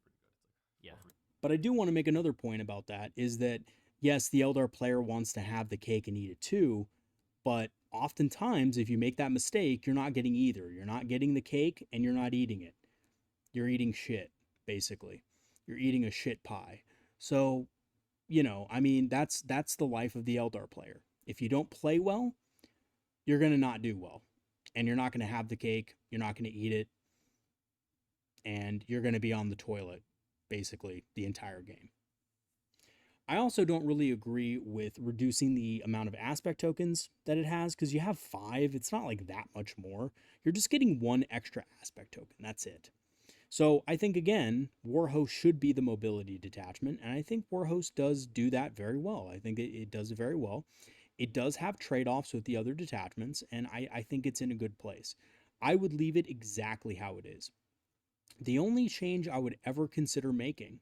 Yeah. But I do want to make another point about that, is that yes, the Eldar player wants to have the cake and eat it too, but oftentimes if you make that mistake, you're not getting either. You're not getting the cake and you're not eating it. You're eating shit, basically. You're eating a shit pie. So, I mean, that's the life of the Eldar player. If you don't play well, you're going to not do well. And you're not going to have the cake, you're not going to eat it, and you're going to be on the toilet basically the entire game. I also don't really agree with reducing the amount of aspect tokens that it has, because you have 5. It's not like that much more. You're just getting 1 extra aspect token. That's it. So I think, again, Warhost should be the mobility detachment, and I think Warhost does do that very well. I think it does it very well. It does have trade-offs with the other detachments, and I think it's in a good place. I would leave it exactly how it is. The only change I would ever consider making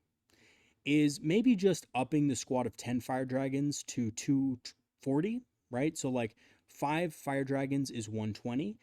is maybe just upping the squad of 10 fire dragons to 240, right? So like 5 fire dragons is 120,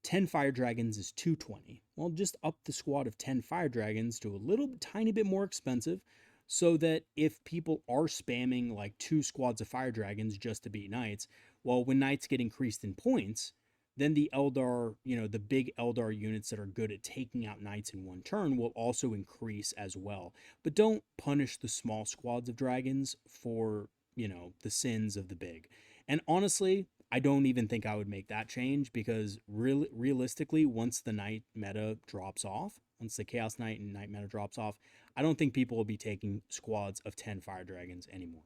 10 fire dragons is 220. Well, just up the squad of 10 fire dragons to a little tiny bit more expensive so that if people are spamming like 2 squads of fire dragons just to beat knights, well, when knights get increased in points, then the Eldar, the big Eldar units that are good at taking out knights in one turn will also increase as well. But don't punish the small squads of dragons for, the sins of the big. And honestly, I don't even think I would make that change because realistically, once the knight meta drops off, once the Chaos Knight and Knight meta drops off, I don't think people will be taking squads of 10 fire dragons anymore.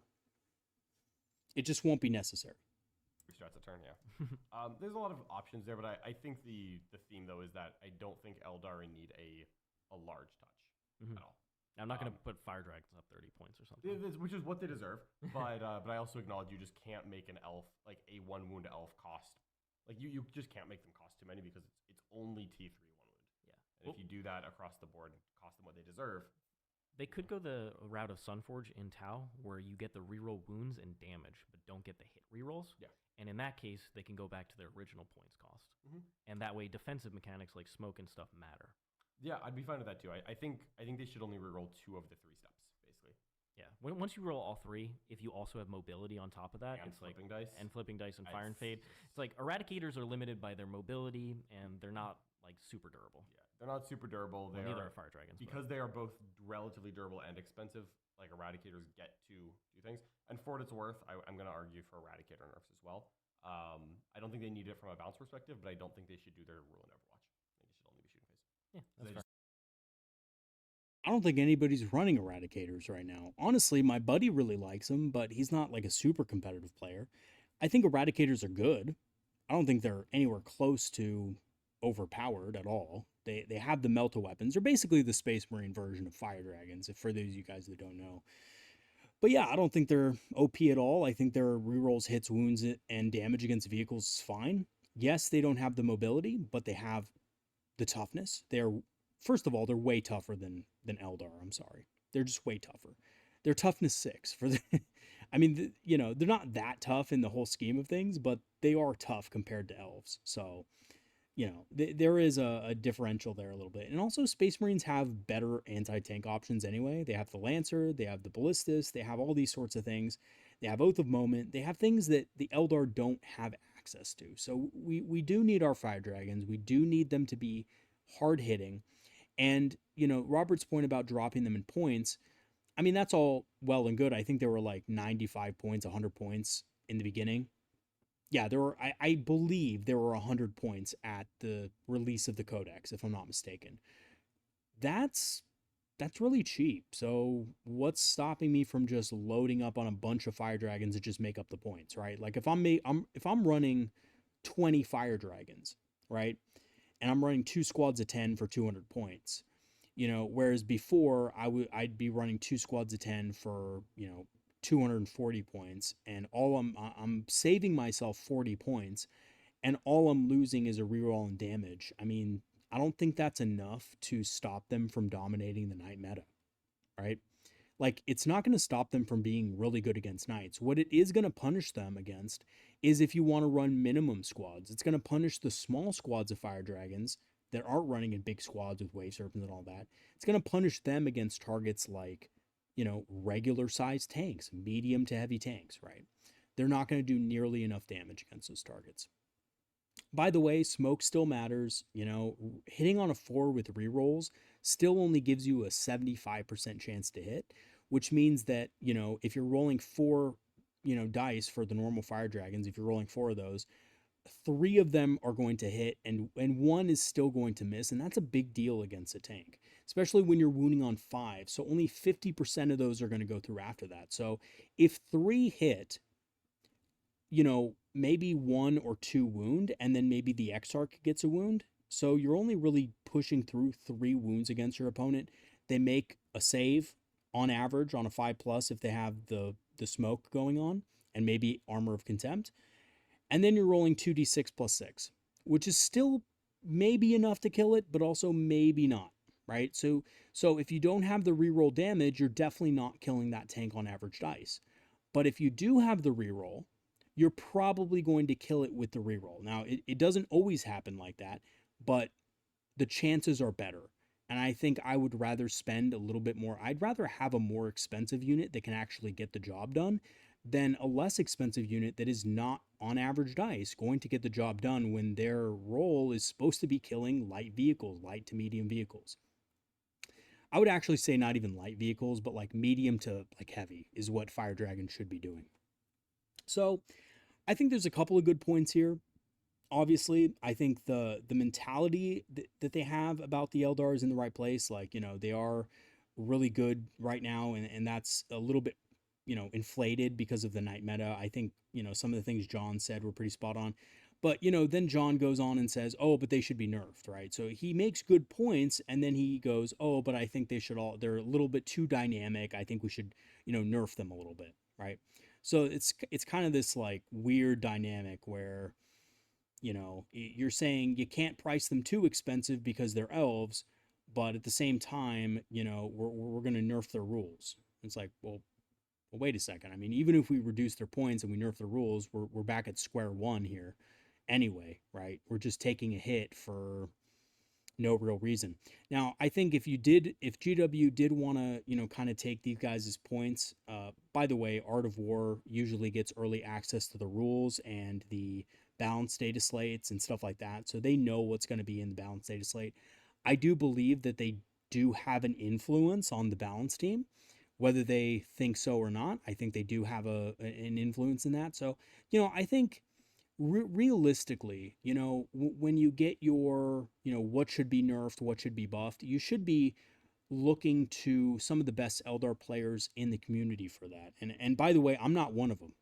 It just won't be necessary. Restarts a turn, yeah. There's a lot of options there, but I think the theme, though, is that I don't think Aeldari need a large touch at all. I'm not going to put fire dragons up 30 points or something. Which is what they deserve, but I also acknowledge you just can't make an elf, like a 1 wound elf cost. Like, you just can't make them cost too many because it's only T3 1 wound. Yeah. And if you do that across the board and cost them what they deserve. They could go the route of Sunforge in Tau, where you get the reroll wounds and damage, but don't get the hit rerolls. Yeah. And in that case, they can go back to their original points cost. And that way, defensive mechanics like smoke and stuff matter. Yeah, I'd be fine with that too. I think they should only reroll 2 of the 3 steps, basically. Yeah. Once you roll all 3, if you also have mobility on top of that, And it's like dice. and flipping dice and fire and fade. It's like eradicators are limited by their mobility, and they're not like super durable. Yeah, they're not super durable. Well, neither are fire dragons. Because they are both relatively durable and expensive. Like, eradicators get to do things. And for what it's worth, I'm going to argue for eradicator nerfs as well. I don't think they need it from a bounce perspective, but I don't think they should do their rule in Overwatch. I think they should only be shooting phase. Yeah, that's fair. I don't think anybody's running eradicators right now. Honestly, my buddy really likes them, but he's not like a super competitive player. I think eradicators are good. I don't think they're anywhere close to overpowered at all. They have the melta weapons. They're basically the Space Marine version of fire dragons, if for those of you guys that don't know. But yeah, I don't think they're OP at all. I think their rerolls, hits, wounds, and damage against vehicles is fine. Yes, they don't have the mobility, but they have the toughness. They're, first of all, they're way tougher than Eldar. I'm sorry. They're just way tougher. They're toughness 6 for the I mean, they're not that tough in the whole scheme of things, but they are tough compared to elves. So, there is a differential there a little bit. And also, Space Marines have better anti-tank options anyway. They have the Lancer, they have the Ballistus, they have all these sorts of things. They have Oath of Moment. They have things that the Eldar don't have access to. So we do need our fire dragons. We do need them to be hard-hitting. And, Robert's point about dropping them in points, I mean, that's all well and good. I think there were like 95 points, 100 points in the beginning. Yeah, there were, I believe there were 100 points at the release of the Codex, if I'm not mistaken. That's really cheap. So what's stopping me from just loading up on a bunch of fire dragons to just make up the points, right? Like if I'm running 20 fire dragons, right? And I'm running 2 squads of 10 for 200 points. Whereas before I'd be running 2 squads of 10 for, 240 points, and all I'm saving myself 40 points, and all I'm losing is a reroll and damage. I mean, I don't think that's enough to stop them from dominating the knight meta, right? Like, it's not going to stop them from being really good against knights. What it is going to punish them against is if you want to run minimum squads. It's going to punish the small squads of fire dragons that aren't running in big squads with wave serpents and all that. It's going to punish them against targets like, regular sized tanks, medium to heavy tanks, right? They're not going to do nearly enough damage against those targets. By the way, smoke still matters. Hitting on a 4 with rerolls still only gives you a 75% chance to hit, which means that, if you're rolling 4, dice for the normal fire dragons, if you're rolling 4 of those, 3 of them are going to hit and 1 is still going to miss. And that's a big deal against a tank, especially when you're wounding on 5. So only 50% of those are going to go through after that. So if 3 hit, maybe 1 or 2 wound, and then maybe the Exarch gets a wound. So you're only really pushing through 3 wounds against your opponent. They make a save on average on a 5+ if they have the smoke going on, and maybe Armor of Contempt. And then you're rolling 2d6 + 6, which is still maybe enough to kill it, but also maybe not, right? So if you don't have the reroll damage, you're definitely not killing that tank on average dice. But if you do have the reroll, you're probably going to kill it with the reroll. Now, it doesn't always happen like that, but the chances are better. And I think I would rather spend a little bit more. I'd rather have a more expensive unit that can actually get the job done than a less expensive unit that is not on average dice going to get the job done when their role is supposed to be killing light vehicles, light to medium vehicles. I would actually say not even light vehicles, but like medium to like heavy is what Fire Dragon should be doing. So I think there's a couple of good points here. Obviously, I think the mentality that they have about the Eldar is in the right place. Like, they are really good right now, and that's a little bit, inflated because of the night meta. I think, some of the things John said were pretty spot on. But, then John goes on and says, oh, but they should be nerfed, right? So he makes good points, and then he goes, oh, but I think they're a little bit too dynamic. I think we should, nerf them a little bit, right? So it's kind of this like weird dynamic where, you're saying you can't price them too expensive because they're elves, but at the same time, we're going to nerf their rules. It's like, well, wait a second. I mean, even if we reduce their points and we nerf the rules, we're back at square one here anyway, right? We're just taking a hit for no real reason. Now, I think if GW did want to, kind of take these guys' points, by the way, Art of War usually gets early access to the rules and the balanced data slates and stuff like that. So they know what's going to be in the balanced data slate. I do believe that they do have an influence on the balance team, whether they think so or not. I think they do have an influence in that. So, I think realistically, when you get your, what should be nerfed, what should be buffed, you should be looking to some of the best Eldar players in the community for that. And by the way, I'm not one of them.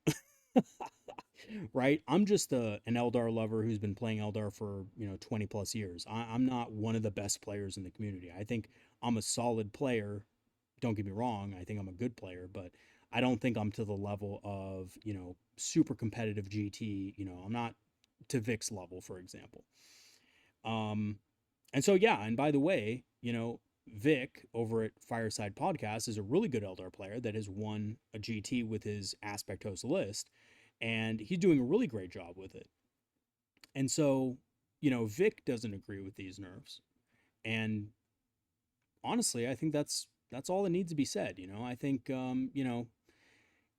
Right? I'm just an Eldar lover who's been playing Eldar for, 20 plus years. I'm not one of the best players in the community. I think I'm a solid player. Don't get me wrong. I think I'm a good player, but I don't think I'm to the level of, super competitive GT. I'm not to Vic's level, for example. And so, yeah. And by the way, Vic over at Fireside Podcast is a really good Eldar player that has won a GT with his Aspect Host list. And he's doing a really great job with it. And so, Vic doesn't agree with these nerfs. And honestly, I think that's all that needs to be said. I think,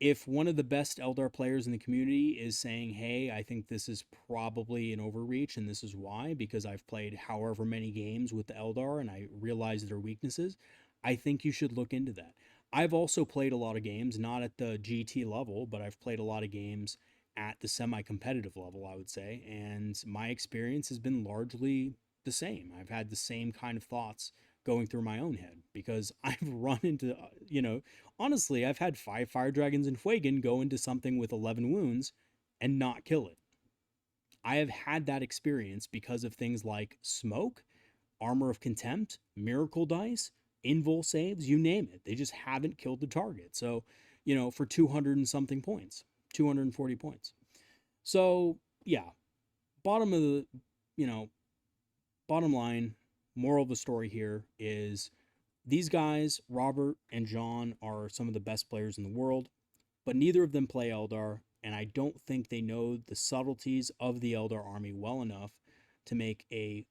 if one of the best Eldar players in the community is saying, hey, I think this is probably an overreach and this is why, because I've played however many games with the Eldar and I realize their weaknesses, I think you should look into that. I've also played a lot of games, not at the GT level, but I've played a lot of games at the semi-competitive level, I would say, and my experience has been largely the same. I've had the same kind of thoughts going through my own head because I've run into, honestly, I've had 5 Fire Dragons and Fuegan go into something with 11 wounds and not kill it. I have had that experience because of things like smoke, armor of contempt, miracle dice, invul saves, you name it. They just haven't killed the target. So, for 200 and something points, 240 points. So, yeah, bottom line, moral of the story here is these guys, Robert and John, are some of the best players in the world, but neither of them play Eldar, and I don't think they know the subtleties of the Eldar army well enough to make a,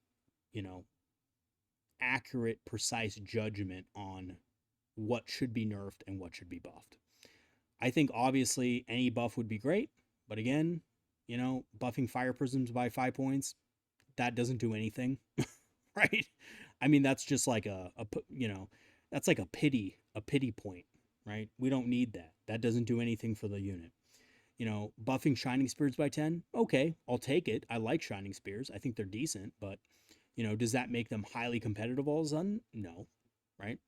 accurate, precise judgment on what should be nerfed and what should be buffed. I think obviously any buff would be great, but again, buffing Fire Prisms by 5 points, that doesn't do anything, right? I mean, that's just like that's like a pity point, right? We don't need that. That doesn't do anything for the unit. Buffing Shining Spears by 10, okay, I'll take it. I like Shining Spears. I think they're decent, but does that make them highly competitive all of a sudden? No, right?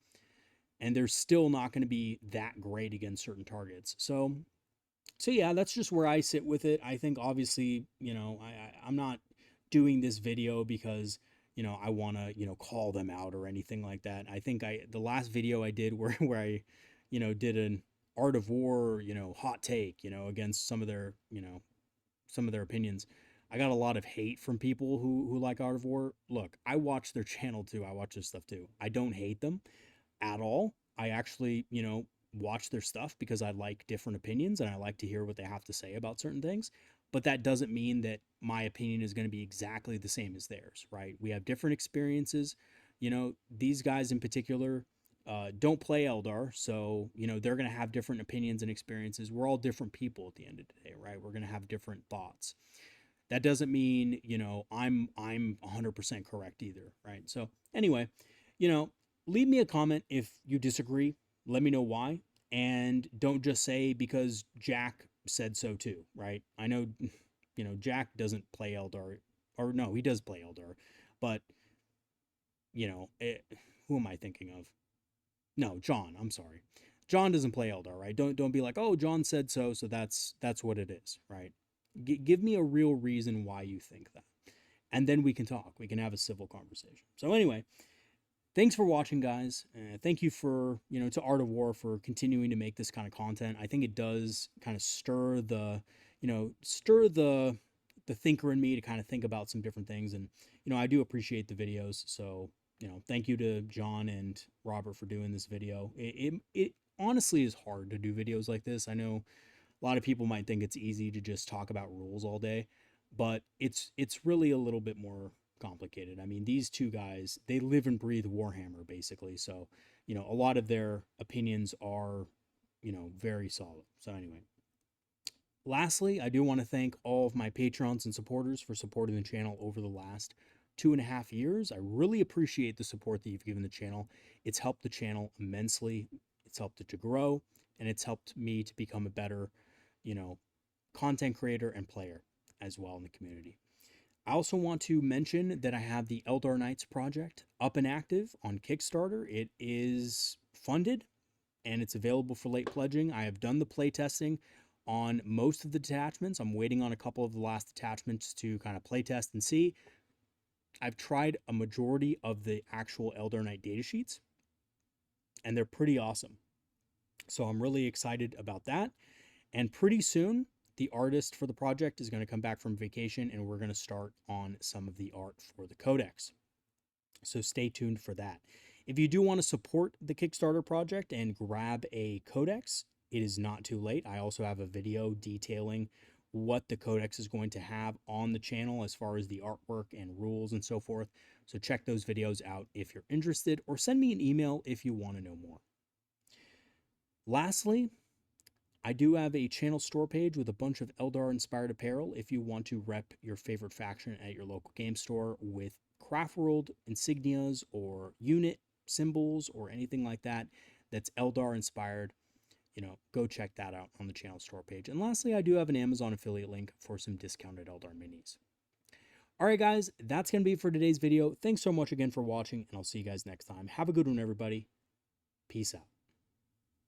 And they're still not going to be that great against certain targets. So yeah, that's just where I sit with it. I think obviously, I'm not doing this video because, I want to, call them out or anything like that. I think the last video I did where I, did an Art of War, hot take, against some of their opinions. I got a lot of hate from people who like Art of War. Look, I watch their channel too. I watch their stuff too. I don't hate them at all. I actually, watch their stuff because I like different opinions and I like to hear what they have to say about certain things. But that doesn't mean that my opinion is going to be exactly the same as theirs, right? We have different experiences. These guys in particular don't play Eldar, so they're going to have different opinions and experiences. We're all different people at the end of the day, right? We're going to have different thoughts. That doesn't mean I'm 100% correct either, right? So anyway, leave me a comment if you disagree. Let me know why, and don't just say because Jack said so too, right? I know, Jack doesn't play Eldar, or no, he does play Eldar, but who am I thinking of? No, John. I'm sorry. John doesn't play Eldar, right? Don't be like, oh, John said so, so that's what it is, right? Give me a real reason why you think that, and then we can talk. We can have a civil conversation. So anyway, thanks for watching, guys. Thank you for to Art of War for continuing to make this kind of content. I think it does kind of stir the the thinker in me to kind of think about some different things, and I do appreciate the videos. So thank you to John and Robert for doing this video. It honestly is hard to do videos like this. I know a lot of people might think it's easy to just talk about rules all day, but it's really a little bit more complicated. I mean, these two guys, they live and breathe Warhammer basically. So, a lot of their opinions are, very solid. So anyway, lastly, I do want to thank all of my patrons and supporters for supporting the channel over the last 2.5 years. I really appreciate the support that you've given the channel. It's helped the channel immensely. It's helped it to grow, and it's helped me to become a better content creator and player as well in the community. I also want to mention that I have the Eldar Knights project up and active on Kickstarter. It is funded and it's available for late pledging. I have done the play testing on most of the detachments. I'm waiting on a couple of the last detachments to kind of play test and see. I've tried a majority of the actual Eldar Knight datasheets, and they're pretty awesome. So I'm really excited about that. And pretty soon, the artist for the project is going to come back from vacation, and we're going to start on some of the art for the codex. So stay tuned for that. If you do want to support the Kickstarter project and grab a codex, it is not too late. I also have a video detailing what the codex is going to have on the channel as far as the artwork and rules and so forth. So check those videos out if you're interested, or send me an email if you want to know more. Lastly, I do have a channel store page with a bunch of Eldar-inspired apparel if you want to rep your favorite faction at your local game store with craft world insignias or unit symbols or anything like that that's Eldar-inspired. Go check that out on the channel store page. And lastly, I do have an Amazon affiliate link for some discounted Eldar minis. All right, guys, that's going to be it for today's video. Thanks so much again for watching, and I'll see you guys next time. Have a good one, everybody. Peace out.